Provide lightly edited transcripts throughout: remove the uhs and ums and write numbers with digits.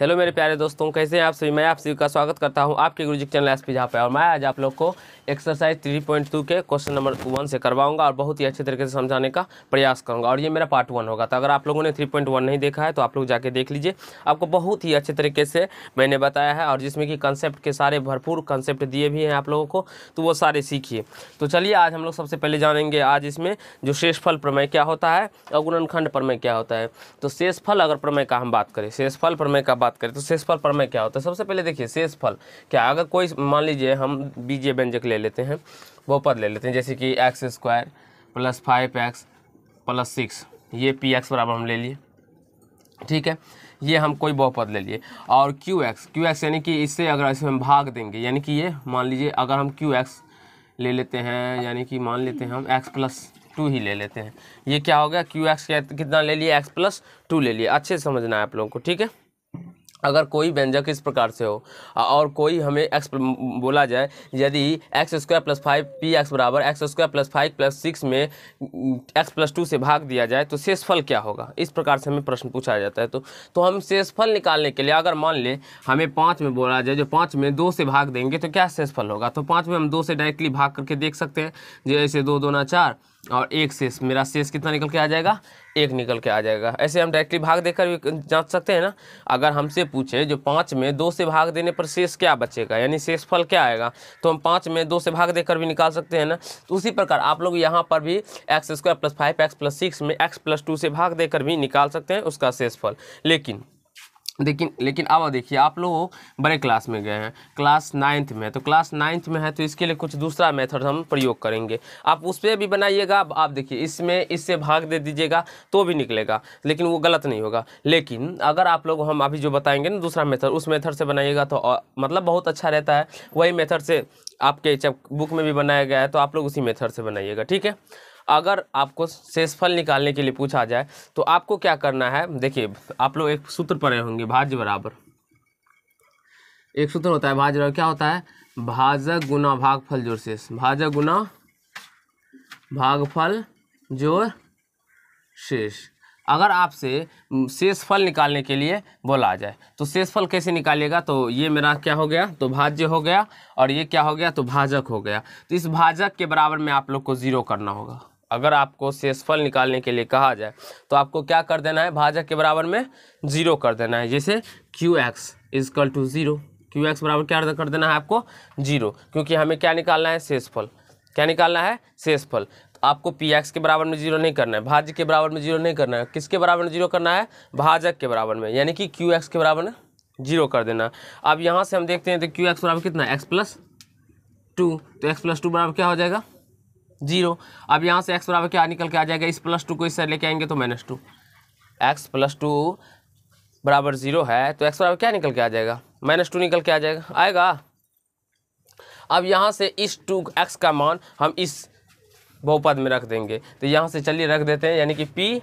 Hello मेरे प्यारे दोस्तों, कैसे हैं आप सभी। मैं आप सभी का स्वागत करता हूं आपके गुरुजी चैनल एसपी जहाँ पे। और मैं आज आप लोग को एक्सरसाइज 3.2 के क्वेश्चन नंबर 1 से करवाऊंगा और बहुत ही अच्छे तरीके से समझाने का प्रयास करूंगा। और ये मेरा पार्ट 1 होगा। तो अगर आप लोगों ने 3.1 नहीं देखा है तो आप लोग जाके देख लीजिए। आपको बहुत ही अच्छे तरीके से मैंने बताया है और जिसमें कि कंसेप्ट के सारे भरपूर कंसेप्ट दिए भी हैं आप लोगों को, तो वो सारे सीखिए। तो चलिए आज हम लोग सबसे पहले जानेंगे आज इसमें जो शेषफल प्रमेय क्या होता है और गुणनखंड प्रमेय क्या होता है। तो शेषफल अगर प्रमेय का हम बात करें, शेषफल प्रमेय का बात करें तो शेषफल प्रमेय क्या होता है। सबसे पहले देखिए शेषफल क्या, अगर कोई मान लीजिए हम बीजीय व्यंजक ले लेते हैं, बहुपद ले लेते हैं, जैसे कि x² + 5x + 6, ये px बराबर हम ले लिए, ठीक है। ये हम कोई बहुपद ले लिए और qx यानी कि इससे अगर इसे हम भाग देंगे, यानी कि ये मान लीजिए अगर हम qx ले लेते हैं, यानी कि मान लेते हैं हम x+2 ही ले लेते हैं। ये क्या हो गया, qx कितना ले लिए, x+2 ले लिए। अच्छे से समझना है आप लोगों को, ठीक है। अगर कोई व्यंजक इस प्रकार से हो और कोई हमें x बोला जाए, यदि x² + 5 px बराबर x² + 5 + 6 में x+2 से भाग दिया जाए तो शेषफल क्या होगा, इस प्रकार से हमें प्रश्न पूछा जाता है। तो हम शेषफल निकालने के लिए अगर मान ले हमें 5 में बोला जाए, जो 5 में 2 से भाग देंगे तो क्या शेषफल होगा। तो 5 में हम 2 से डायरेक्टली भाग करके देख सकते हैं, जैसे 2 दूना 4 और 1 शेष, मेरा शेष कितना निकल के आ जाएगा, 1 निकल के आ जाएगा। ऐसे हम डायरेक्टली भाग देकर भी जांच सकते हैं ना। अगर हमसे पूछे जो 5 में 2 से भाग देने पर शेष क्या बचेगा, यानी शेषफल क्या आएगा, तो हम 5 में 2 से भाग देकर भी निकाल सकते हैं ना। तो उसी प्रकार आप लोग यहाँ पर भी x² + 5x + 6 में x+2 से भाग देकर भी निकाल सकते हैं उसका शेषफल। लेकिन अब देखिए, आप लोग बड़े क्लास में गए हैं, क्लास 9th में, तो क्लास 9th में है तो इसके लिए कुछ दूसरा मेथड हम प्रयोग करेंगे। आप उस पर भी बनाइएगा। आप देखिए इसमें इससे भाग दे दीजिएगा तो भी निकलेगा, लेकिन वो गलत नहीं होगा। लेकिन अगर आप लोग हम अभी जो बताएंगे ना दूसरा मेथड, उस मेथड से बनाइएगा तो मतलब बहुत अच्छा रहता है। वही मेथड से आपके जब बुक में भी बनाया गया है तो आप लोग उसी मेथड से बनाइएगा, ठीक है। अगर आपको शेषफल निकालने के लिए पूछा जाए तो आपको क्या करना है, देखिए आप लोग एक सूत्र पढ़े होंगे, भाज्य बराबर, एक सूत्र होता है भाज्य बराबर, क्या होता है, भाजक गुना भागफल जोड़ शेष, भाजक गुना भागफल जोड़ शेष। अगर आपसे शेषफल निकालने के लिए बोला जाए तो शेषफल कैसे निकालिएगा, तो ये मेरा क्या हो गया, तो भाज्य हो गया, और ये क्या हो गया, तो भाजक हो गया। तो इस भाजक के बराबर में आप लोग को 0 करना होगा। अगर आपको शेषफल निकालने के लिए कहा जाए तो आपको क्या कर देना है, भाजक के बराबर में 0 कर देना है। जैसे qx = 0, qx बराबर क्या कर देना है आपको, 0, क्योंकि हमें क्या निकालना है, शेषफल। क्या निकालना है, शेषफल। तो आपको px के बराबर में 0 नहीं करना है, भाज्य के बराबर में 0 नहीं करना है, किसके बराबर में 0 करना है, भाजक के बराबर में, यानी कि qx के बराबर में 0 कर देना। अब यहाँ से हम देखते हैं तो qx बराबर कितना है, x+2, तो x+2 बराबर क्या हो जाएगा, 0। अब यहाँ से x बराबर क्या निकल के आ जाएगा, इस +2 को इस साइड लेके आएंगे तो -2, x+2 बराबर 0 है तो x बराबर क्या निकल के आ जाएगा, -2 निकल के आ जाएगा। अब यहाँ से इस 2x का मान हम इस बहुपद में रख देंगे, तो यहाँ से चलिए रख देते हैं, यानी कि p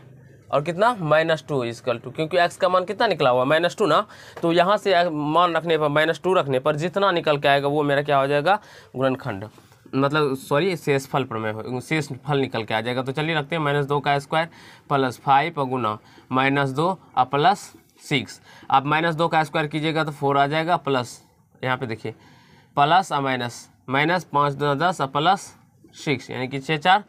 और कितना, -2 = क्योंकि x का मान कितना निकला हुआ, -2 ना। तो यहाँ से मान रखने पर, -2 रखने पर जितना निकल के आएगा वो मेरा क्या हो जाएगा, गुणनखंड, मतलब सॉरी शेषफल प्रमेय, शेषफल निकल के आ जाएगा। तो चलिए रखते हैं -2 का स्क्वायर + 5 गुना -2 और +6। अब -2 का स्क्वायर कीजिएगा तो 4 आ जाएगा, प्लस यहाँ पे देखिए प्लस और माइनस, -5 दूना 10 और +6, यानी कि 6 4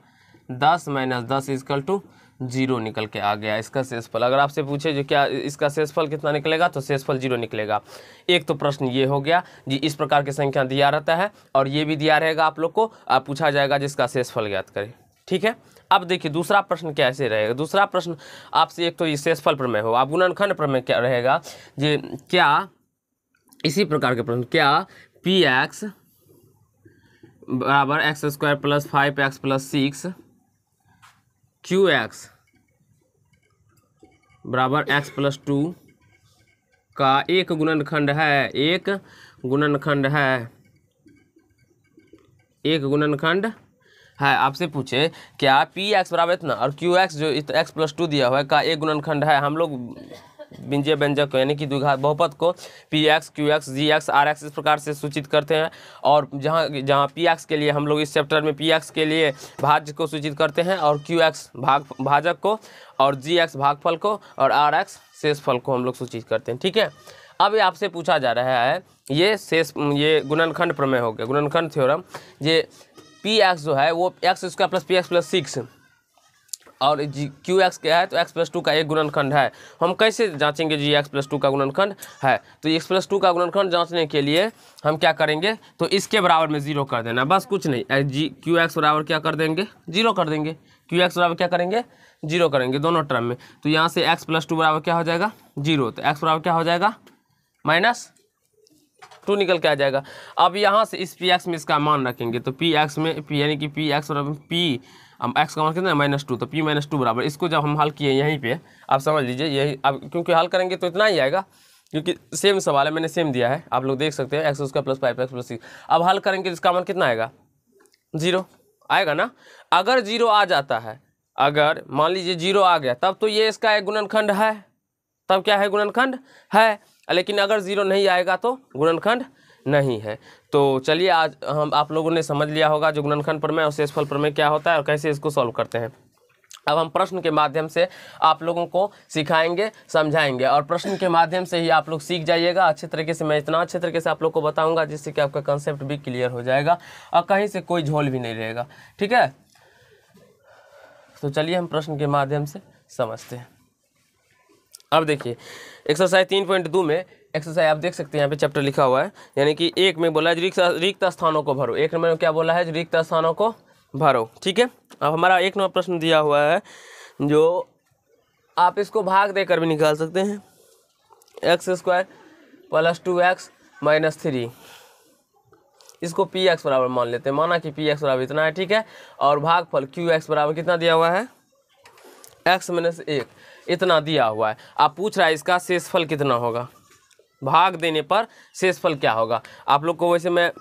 10 -10 = 0 निकल के आ गया इसका शेषफल। अगर आपसे पूछे जो क्या इसका शेषफल कितना निकलेगा, तो शेषफल 0 निकलेगा। एक तो प्रश्न ये हो गया जी, इस प्रकार की संख्या दिया रहता है और ये भी दिया रहेगा आप लोग को, आप पूछा जाएगा जिसका शेषफल ज्ञात करें, ठीक है। अब देखिए दूसरा प्रश्न कैसे रहेगा। दूसरा प्रश्न आपसे एक तो ये शेषफल प्रमेय हो, आप गुणनखंड प्रमेय क्या रहेगा जी, क्या इसी प्रकार के प्रश्न, क्या px बराबर x² + 5x + 6, qx बराबर x+2 का एक गुणनखंड है, एक गुणनखंड है। आपसे पूछे क्या px बराबर इतना और qx जो x+2 दिया हुआ है का एक गुणनखंड है, हम लोग विंजय व्यंजक को यानी कि द्विघात बहुपद को P X, Q X, G X, R X इस प्रकार से सूचित करते हैं। और जहाँ पी एक्स के लिए हम लोग इस चैप्टर में पी एक्स के लिए भाज्य को सूचित करते हैं, और क्यू एक्स भाजक को, और जी एक्स भागफल को, और आर एक्स शेषफल को हम लोग सूचित करते हैं। ठीक है, अब ये आपसे पूछा जा रहा है, ये गुणनखंड प्रमेय हो गया, गुणनखंड थ्योरम। ये पी एक्स जो है वो x square plus P x plus 6 और क्यू एक्स क्या है तो एक्स प्लस 2 का एक गुणनखंड है। हम कैसे जांचेंगे जी एक्स प्लस 2 का गुणनखंड है? तो एक्स प्लस 2 का गुणनखंड जांचने के लिए हम क्या करेंगे, तो इसके बराबर में 0 कर देना, बस कुछ नहीं। क्यू एक्स बराबर क्या कर देंगे, 0 कर देंगे। क्यू एक्स बराबर क्या करेंगे, 0 करेंगे दोनों टर्म में। तो यहाँ से एक्स प्लस 2 बराबर क्या हो जाएगा, 0। तो एक्स बराबर क्या हो जाएगा, -2 निकल के आ जाएगा। अब यहाँ से इस पी एक्स में इसका मान रखेंगे, तो पी एक्स में पी यानी कि पी एक्स बराबर पी, हम एक्स का मान कितना है -2, तो p -2 बराबर, इसको जब हम हल किए यहीं पे आप समझ लीजिए यही। अब क्योंकि हल करेंगे तो इतना ही आएगा, क्योंकि सेम सवाल है, मैंने सेम दिया है, आप लोग देख सकते हैं x square plus 5x plus 6। अब हल करेंगे इसका मान कितना आएगा, 0 आएगा ना। अगर 0 आ जाता है, अगर मान लीजिए 0 आ गया, तब तो ये इसका एक गुणनखंड है, तब क्या है, गुणनखंड है। लेकिन अगर 0 नहीं आएगा तो गुणनखंड नहीं है। तो चलिए आज हम आप लोगों ने समझ लिया होगा जो गुणनखंड प्रमेय और शेषफल प्रमेय क्या होता है और कैसे इसको सॉल्व करते हैं। अब हम प्रश्न के माध्यम से आप लोगों को सिखाएंगे, समझाएंगे, और प्रश्न के माध्यम से ही आप लोग सीख जाइएगा अच्छे तरीके से। मैं इतना अच्छे तरीके से आप लोग को बताऊंगा जिससे कि आपका कंसेप्ट भी क्लियर हो जाएगा और कहीं से कोई झोल भी नहीं रहेगा। ठीक है, तो चलिए हम प्रश्न के माध्यम से समझते हैं। अब देखिए एक्सरसाइज 3.2 में एक्सरसाइज आप देख सकते हैं, यहाँ पे चैप्टर लिखा हुआ है, यानी कि 1 में बोला है रिक्त स्थानों को भरो। 1 नंबर में क्या बोला है, रिक्त स्थानों को भरो। ठीक है, अब हमारा 1 नंबर प्रश्न दिया हुआ है, जो आप इसको भाग देकर भी निकाल सकते हैं। x² + 2x - 3, इसको पी एक्स बराबर मान लेते हैं, माना कि पी एक्स बराबर इतना है। ठीक है, और भागफल क्यू एक्स बराबर कितना दिया हुआ है, x - 1 इतना दिया हुआ है। आप पूछ रहा है इसका शेषफल कितना होगा, भाग देने पर शेषफल क्या होगा। आप लोग को वैसे मैं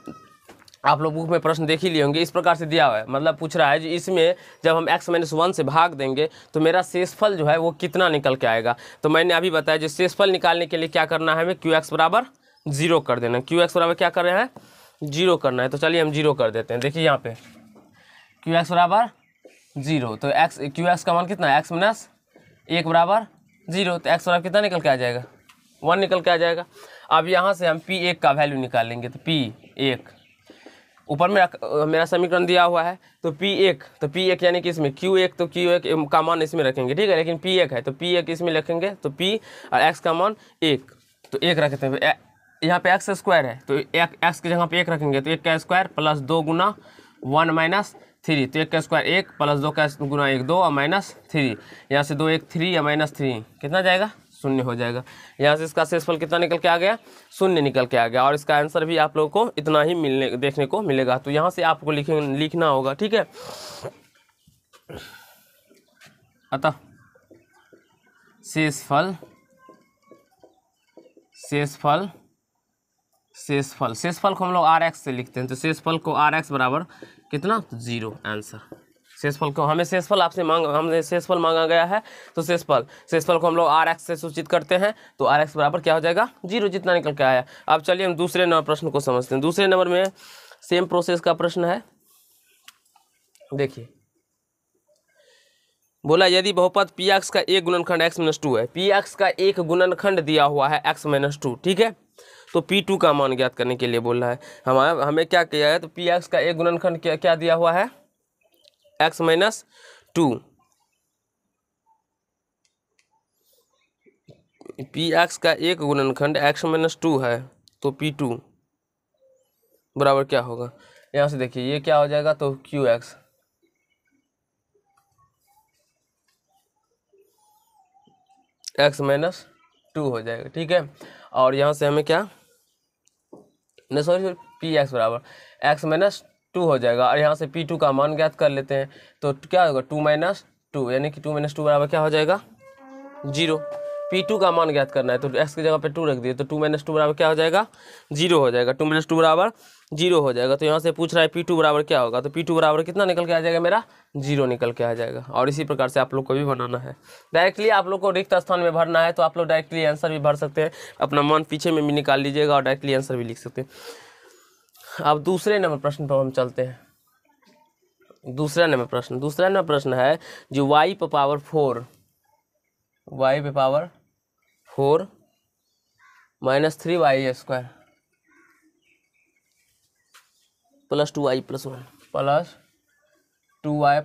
आप लोग बुक में प्रश्न देख ही लिए होंगे, इस प्रकार से दिया हुआ है, मतलब पूछ रहा है जी इसमें जब हम x - 1 से भाग देंगे तो मेरा शेषफल जो है वो कितना निकल के आएगा। तो मैंने अभी बताया जो शेषफल निकालने के लिए क्या करना है, हमें क्यू एक्स बराबर 0 कर देना। क्यू एक्स बराबर क्या कर रहे हैं, 0 करना है। तो चलिए हम 0 कर देते हैं। देखिए यहाँ पे क्यू एक्स बराबर 0, तो क्यू एक्स का मान कितना है, x - 1 बराबर 0, तो x बराबर कितना निकल के आ जाएगा, 1 निकल के आ जाएगा। अब यहाँ से हम P1 का वैल्यू निकालेंगे, तो P1 ऊपर में मेरा समीकरण दिया हुआ है, तो P1 यानी कि इसमें Q1, तो Q1 का मान इसमें रखेंगे। ठीक है, लेकिन P1 है तो P1 इसमें रखेंगे, तो P और x का मान 1, तो 1 रखते हैं। यहाँ पे x² है तो x की जगह पे 1 रखेंगे, तो 1 का स्क्वायर प्लस 2 गुना 1 - 3, तो 1 का स्क्वायर 1 प्लस 2 का गुना 1 2 और -3, यहाँ से 2 1 3 या -3 कितना जाएगा, 0 हो जाएगा। यहाँ से इसका शेषफल कितना निकल के आ गया, 0 निकल के आ गया। और इसका आंसर भी आप लोगों को इतना ही देखने को मिलेगा। तो यहाँ से आपको लिखना होगा। ठीक है, अतः शेषफल को हम लोग RX से लिखते हैं, तो शेषफल को RX बराबर कितना, 0 आंसर। शेषफल को हमने शेषफल मांगा गया है, तो शेषफल को हम लोग RX से सूचित करते हैं, तो RX बराबर क्या हो जाएगा, 0, जितना निकल के आया। अब चलिए हम दूसरे नंबर प्रश्न को समझते हैं। दूसरे नंबर में सेम प्रोसेस का प्रश्न है। देखिए बोला यदि बहुपद Px का एक गुणनखंड x - 2 है, Px का एक गुणनखंड दिया हुआ है x - 2। ठीक है, तो P2 का मान ज्ञात करने के लिए बोल रहा है। हमें क्या किया है, तो Px का एक गुणनखंड क्या दिया हुआ है, x - 2। Px का एक गुणनखंड x - 2 है, तो P2 बराबर क्या होगा, यहाँ से देखिए ये क्या हो जाएगा, तो QX x - 2 हो जाएगा। ठीक है, और यहाँ से हमें क्या, नहीं सॉरी, Px बराबर x - 2 हो जाएगा। और यहाँ से P2 का मान ज्ञात कर लेते हैं, तो क्या होगा, 2 - 2, यानी कि 2 - 2 बराबर क्या हो जाएगा, 0। P2 का मान ज्ञात करना है, तो x की जगह पे 2 रख दिए, तो 2 - 2 बराबर क्या हो जाएगा, 0 हो जाएगा। 2 - 2 बराबर 0 हो जाएगा। तो यहाँ से पूछ रहा है P2 बराबर क्या होगा, तो P2 बराबर कितना निकल के आ जाएगा मेरा, 0 निकल के आ जाएगा। और इसी प्रकार से आप लोग को भी बनाना है। डायरेक्टली आप लोग को रिक्त स्थान में भरना है, तो आप लोग डायरेक्टली आंसर भी भर सकते हैं, अपना मान पीछे में भी निकाल लीजिएगा और डायरेक्टली आंसर भी लिख सकते हैं। अब दूसरे नंबर प्रश्न पर हम चलते हैं। दूसरा नंबर प्रश्न है जो y पे power 4 - 3y² plus 2y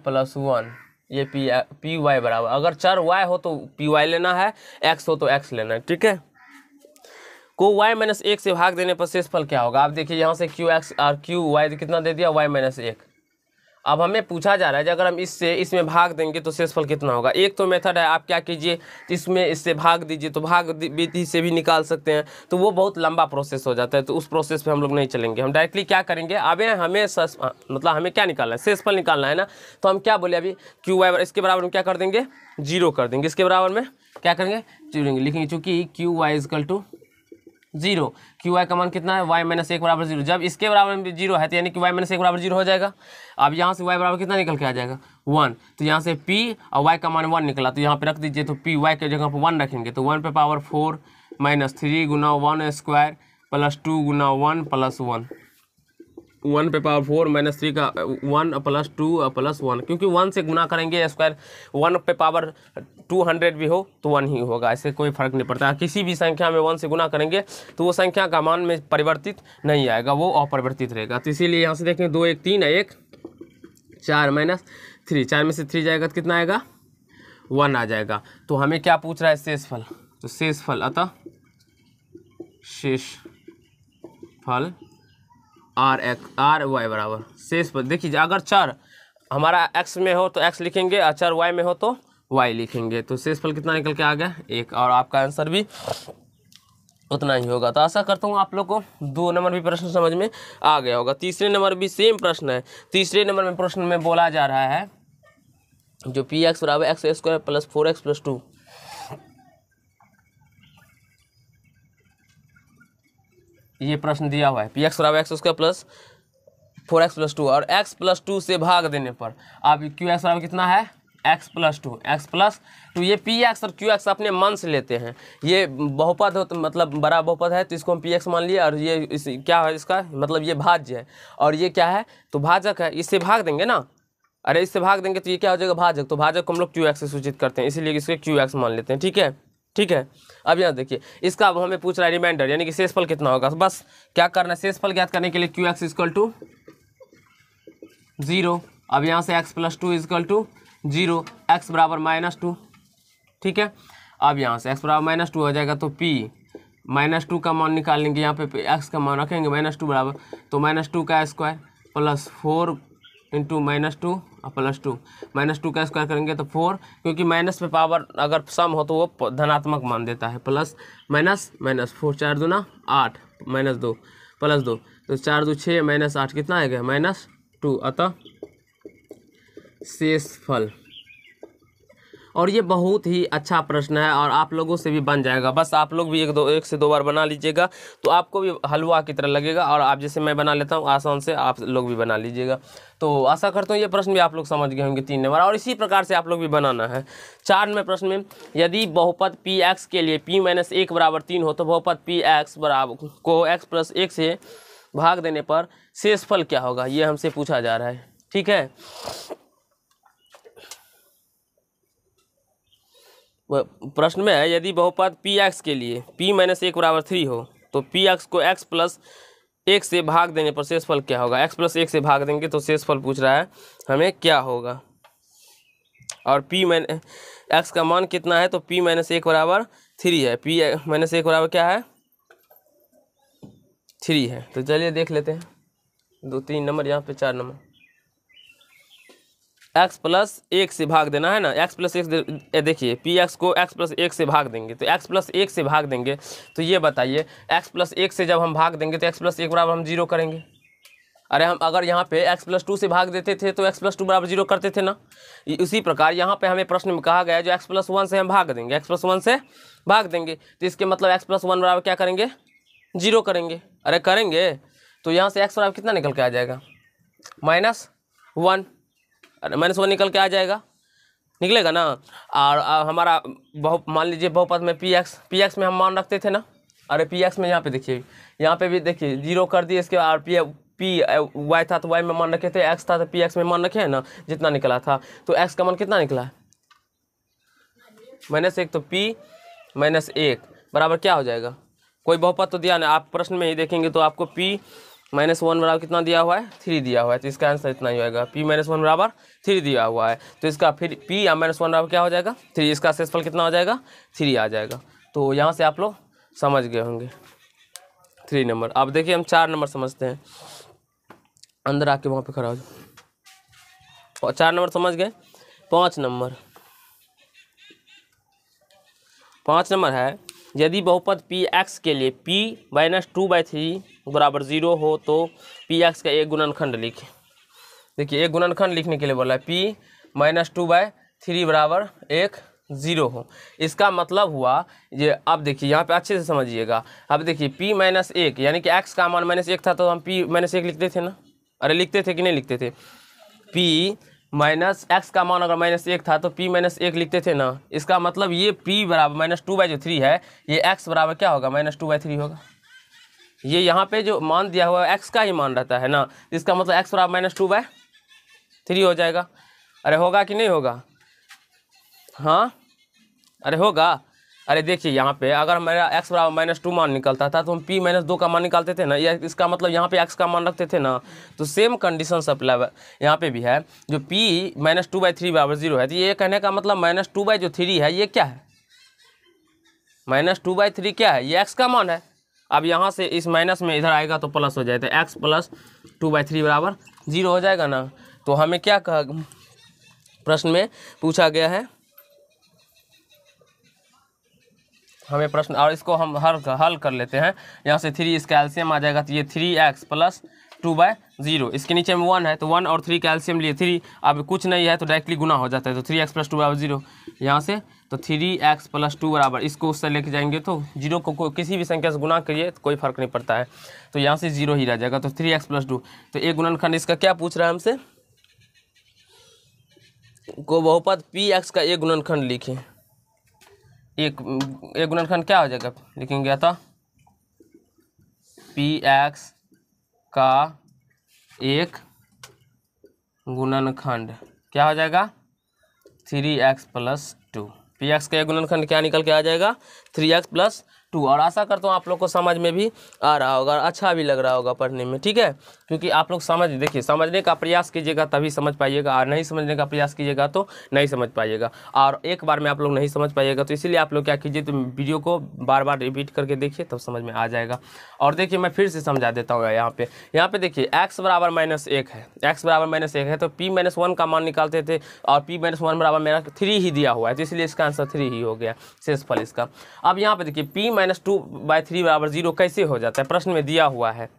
plus 1 ये पी वाई बराबर, अगर चर y हो तो पी वाई लेना है, x हो तो x लेना है, ठीक है। को y - 1 से भाग देने पर शेषफल क्या होगा। आप देखिए यहाँ से qx और qy कितना दे दिया, y - 1। अब हमें पूछा जा रहा है कि अगर हम इसमें भाग देंगे तो शेषफल कितना होगा। एक तो मेथड है, आप क्या कीजिए, इसमें इससे भाग दीजिए, तो भाग विधि से भी निकाल सकते हैं, तो वो बहुत लंबा प्रोसेस हो जाता है, तो उस प्रोसेस पे हम लोग नहीं चलेंगे। हम डायरेक्टली क्या करेंगे, अभी हमें मतलब हमें क्या निकालना है, शेषफल निकालना है ना। तो हम क्या बोले अभी, क्यू वाई इसके बराबर में क्या कर देंगे, 0 कर देंगे। इसके बराबर में क्या करेंगे, 0 लिखेंगे, चूँकि Q Y equal to 0, Q Y का मान कितना है, y - 1 बराबर 0। जब इसके बराबर में 0 है तो यानी कि y - 1 बराबर 0 हो जाएगा। अब यहाँ से y बराबर कितना निकल के आ जाएगा, 1। तो यहाँ से p और y का मान 1 निकला, तो यहाँ पे रख दीजिए, तो p y के जगह पर 1 रखेंगे, तो 1 पे पावर 4 - 3 गुना 1² प्लस 2 गुना 1 प्लस 1। 1 पे पावर 4 - 3 का 1 प्लस 2 प्लस 1, क्योंकि 1 से गुना करेंगे स्क्वायर, 1 पे पावर 200 भी हो तो 1 ही होगा, ऐसे कोई फर्क नहीं पड़ता। किसी भी संख्या में 1 से गुना करेंगे तो वो संख्या का मान में परिवर्तित नहीं आएगा, वो अपरिवर्तित रहेगा। तो इसीलिए यहाँ से देखें 2 1 3 1 4 - 3, 4 में से 3 जाएगा तो कितना आएगा, 1 आ जाएगा। तो हमें क्या पूछ रहा है, शेषफल। तो शेषफल अतः शेषफल आर वाई बराबर शेषफल। देखिए अगर चर हमारा x में हो तो x लिखेंगे और चर y में हो तो y लिखेंगे। तो शेषफल कितना निकल के आ गया, 1, और आपका आंसर भी उतना ही होगा। तो आशा करता हूँ आप लोग को 2 नंबर भी प्रश्न समझ में आ गया होगा। तीसरे नंबर भी सेम प्रश्न है। तीसरे नंबर में प्रश्न में बोला जा रहा है जो px बराबर x² प्लस 4x प्लस 2, ये प्रश्न दिया हुआ है। px बराबर x² प्लस 4x प्लस 2 और x प्लस 2 से भाग देने पर अब qx बराबर कितना है, x प्लस 2 ये px और qx अपने मन से लेते हैं। ये बहुपद हो तो मतलब बड़ा बहुपद है, तो इसको हम px मान लिए, और ये क्या है इसका मतलब ये भाज्य है, और ये क्या है तो भाजक है। इससे भाग देंगे ना, अरे इससे भाग देंगे तो ये क्या हो जाएगा, भाजक। तो भाजक को हम लोग qx से सूचित करते हैं, इसीलिए इसके qx मान लेते हैं, ठीक है। अब यहाँ देखिए इसका अब हमें पूछ रहा है रिमाइंडर, यानी कि शेषफल कितना होगा। तो बस क्या करना है, शेषफल ज्ञात करने के लिए qx इक्वल टू 0। अब यहाँ से x plus 2 equal to 0, x बराबर -2, ठीक है। अब यहाँ से x बराबर -2 हो जाएगा, तो p -2 का मान निकाल लेंगे, यहाँ पे x का मान रखेंगे -2 बराबर, तो -2 का स्क्वायर प्लस 4 इंटू -2 और प्लस 2, -2 का स्क्वायर करेंगे तो 4, क्योंकि माइनस पे पावर अगर सम हो तो वो धनात्मक मान देता है, प्लस माइनस 4 4 दूना 8 -2 प्लस 2, तो 4 2 6 -8 कितना आएगा, -2। अतः शेषफल, और ये बहुत ही अच्छा प्रश्न है और आप लोगों से भी बन जाएगा। बस आप लोग भी एक से दो बार बना लीजिएगा तो आपको भी हलवा की तरह लगेगा, और आप जैसे मैं बना लेता हूँ आसान से आप लोग भी बना लीजिएगा। तो आशा करता हूँ ये प्रश्न भी आप लोग समझ गए होंगे 3 नंबर, और इसी प्रकार से आप लोग भी बनाना है। 4 नंबर प्रश्न में यदि बहुपद px के लिए p - 1 बराबर 3 हो तो बहुपद px बराबर को x प्लस 1 से भाग देने पर शेषफल क्या होगा, ये हमसे पूछा जा रहा है, ठीक है। प्रश्न में है यदि बहुपद px के लिए p - 1 बराबर 3 हो तो px को x प्लस 1 से भाग देने पर शेषफल क्या होगा। x प्लस 1 से भाग देंगे तो शेषफल पूछ रहा है हमें क्या होगा, और x का मान कितना है, तो p - 1 बराबर 3 है। p - 1 बराबर क्या है, 3 है। तो चलिए देख लेते हैं 2 3 नंबर, यहाँ पे 4 नंबर। x प्लस 1 से भाग देना है ना, x प्लस 1 देखिए px को x प्लस 1 से भाग देंगे, तो x प्लस 1 से भाग देंगे तो ये बताइए x प्लस 1 से जब हम भाग देंगे तो x प्लस 1 बराबर हम 0 करेंगे। अरे हम अगर यहाँ पे x प्लस 2 से भाग देते थे तो x प्लस 2 बराबर 0 करते थे ना। उसी प्रकार यहाँ पे हमें प्रश्न में कहा गया है जो x प्लस 1 से हम भाग देंगे, x प्लस 1 से भाग देंगे, तो इसके मतलब x प्लस 1 बराबर क्या करेंगे, 0 करेंगे। अरे करेंगे तो यहाँ से x बराबर कितना निकल के आ जाएगा, -1। अरे -1 निकल के आ जाएगा, निकलेगा ना। और हमारा मान लीजिए बहुपद में px में हम मान रखते थे ना। अरे px में यहाँ पे देखिए, यहाँ पे भी देखिए 0 कर दिए इसके, और पी वाई था तो वाई में मान रखे थे, x था तो px में मान रखे हैं ना, जितना निकला था। तो x का मान कितना निकला है, -1। तो p -1 बराबर क्या हो जाएगा, कोई बहुपद तो दिया ना, आप प्रश्न में ही देखेंगे तो आपको p -1 बराबर कितना दिया हुआ है, 3 दिया हुआ है। तो इसका आंसर इतना ही होगा, p -1 बराबर 3 दिया हुआ है। तो इसका फिर p या -1 बराबर क्या हो जाएगा, 3। इसका शेषफल कितना हो जाएगा, 3 आ जाएगा। तो यहाँ से आप लोग समझ गए होंगे 3 नंबर। अब देखिए हम 4 नंबर समझते हैं, अंदर आके वहाँ पे खड़ा हो जाओ। 4 नंबर समझ गए। 5 नंबर है, यदि बहुपद px के लिए p -2/3 बराबर 0 हो तो px का एक गुणनखंड लिखें। देखिए एक गुणनखंड लिखने के लिए बोला है, p -2/3 बराबर 1 0 हो। इसका मतलब हुआ ये, अब देखिए यहाँ पे अच्छे से समझिएगा। अब देखिए p -1 यानी कि x का मान -1 था तो हम p -1 लिखते थे ना। अरे लिखते थे कि नहीं लिखते थे, p -x का मान अगर -1 था तो p -1 लिखते थे ना। इसका मतलब ये p बराबर -2/3 है, ये x बराबर क्या होगा, -2/3 होगा। ये यहाँ पे जो मान दिया हुआ है x का ही मान रहता है ना, इसका मतलब x बराबर -2/3 हो जाएगा। अरे होगा कि नहीं होगा, हाँ अरे होगा। अरे देखिए यहाँ पे अगर मेरा x बराबर -2 मान निकलता था तो हम p -2 का मान निकालते थे ना, या इसका मतलब यहाँ पे x का मान रखते थे ना। तो सेम कंडीशन अप्लाई यहाँ पे भी है, जो p -2/3 बराबर 0 है। तो ये कहने का मतलब -2/3 है, ये क्या है, -2/3 क्या है, ये x का मान है। अब यहाँ से इस माइनस में इधर आएगा तो प्लस हो जाए, तो x + 2/3 बराबर 0 हो जाएगा ना। तो हमें क्या कहा प्रश्न में पूछा गया है, हमें प्रश्न, और इसको हम हल कर लेते हैं। यहाँ से 3 इसका एलसीएम आ जाएगा, तो ये 3x + 2/0, इसके नीचे में 1 है तो 1 और 3 का एलसीएम लिए 3। अब कुछ नहीं है तो डायरेक्टली गुना हो जाता है, तो 3x + 2 बराबर 0 यहाँ से। तो 3x + 2 बराबर, इसको उससे लेके जाएंगे तो 0 को किसी भी संख्या से गुना करिए तो कोई फर्क नहीं पड़ता है, तो यहाँ से 0 ही रह जाएगा। तो 3x + 2, तो एक गुणनखंड इसका क्या पूछ रहा है हमसे, को बहुपद px का एक गुणनखंड लिखें। एक गुणनखंड क्या हो जाएगा, लिखेंगे था px का एक गुणनखंड क्या हो जाएगा, 3x + 2। px का एक गुणनखंड क्या निकल के आ जाएगा, 3x + 2। और आशा करता हूँ आप लोग को समझ में भी आ रहा होगा, अच्छा भी लग रहा होगा पढ़ने में, ठीक है। क्योंकि आप लोग देखिए समझने का प्रयास कीजिएगा तभी समझ पाइएगा, और नहीं समझने का प्रयास कीजिएगा तो नहीं समझ पाइएगा। और एक बार में आप लोग नहीं समझ पाइएगा, तो इसीलिए आप लोग क्या कीजिए, तो वीडियो को बार बार रिपीट करके देखिए तब समझ में आ जाएगा। और देखिए मैं फिर से समझा देता हूँ। यहाँ पे देखिए x बराबर -1 है, x बराबर -1 है तो p -1 का मान निकालते थे, और p -1 बराबर मेरा 3 ही दिया हुआ है, तो इसलिए इसका आंसर 3 ही हो गया शेषफल इसका। अब यहाँ पे देखिए p -2/3 बराबर 0 कैसे हो जाता है, प्रश्न में दिया हुआ है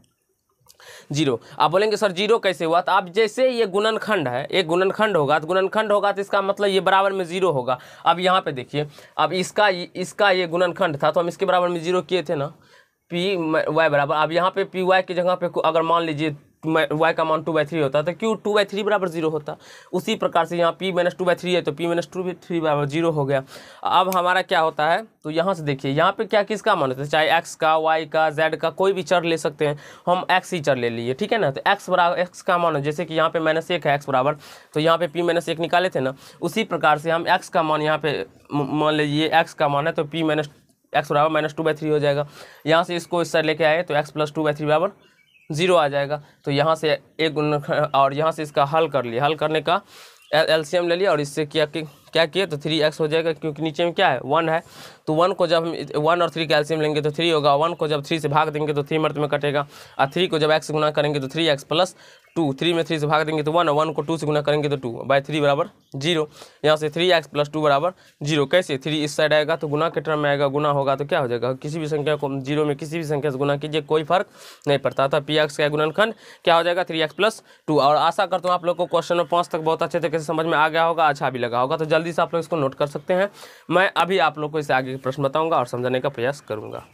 0। आप बोलेंगे सर 0 कैसे हुआ, तो आप जैसे ये गुणनखंड है, एक गुणनखंड होगा तो इसका मतलब ये बराबर में 0 होगा। अब यहाँ पे देखिए, अब इसका ये गुणनखंड था तो हम इसके बराबर में 0 किए थे ना, पी वाई बराबर। अब यहाँ पे पी वाई की जगह पे अगर मान लीजिए y का मान 2/3 होता है तो क्यों 2/3 बराबर 0 होता। उसी प्रकार से यहाँ p -2/3 है तो p -2/3 बराबर 0 हो गया। अब हमारा क्या होता है, तो यहाँ से देखिए यहाँ पे क्या किसका मान होता है, चाहे x का, y का, z का, कोई भी चर ले सकते हैं, हम x ही चर ले लिए, ठीक है ना। तो x बराबर x का मान, जैसे कि यहाँ पे -1 है x बराबर, तो यहाँ पे p -1 निकाले थे ना, उसी प्रकार से हम x का मान यहाँ पे मान लीजिए x का मान है तो p x बराबर -2/3 हो जाएगा। यहाँ से इसको इस साइड लेके आए तो x + 2/3 बराबर 0 आ जाएगा। तो यहाँ से एक और यहाँ से इसका हल कर लिया, हल करने का एलसीएम ले लिया और इससे क्या किए तो 3x हो जाएगा, क्योंकि नीचे में क्या है 1 है। तो 1 को जब हम 1 और 3 का एलसीएम लेंगे तो 3 होगा, 1 को जब 3 से भाग देंगे तो 3 मर्द में कटेगा, और 3 को जब x से गुना करेंगे तो 3x + 2, 3 में 3 से भाग देंगे तो 1, और 1 को 2 से गुना करेंगे तो 2/3 बराबर 0। यहाँ से 3x + 2 बराबर 0। कैसे? 3 इस साइड आएगा तो गुना के टर्म में आएगा, गुना होगा तो क्या हो जाएगा, किसी भी संख्या को 0 में किसी भी संख्या से गुना कीजिए कोई फर्क नहीं पड़ता था। px का गुणनखंड क्या हो जाएगा 3x + 2। और आशा करता हूँ आप लोग को क्वेश्चन नंबर 5 तक बहुत अच्छे तरीके से समझ में आ गया होगा, अच्छा भी लगा होगा। तो जल्दी से आप लोग इसको नोट कर सकते हैं। मैं अभी आप लोग को इससे आगे के प्रश्न बताऊँगा और समझाने का प्रयास करूँगा।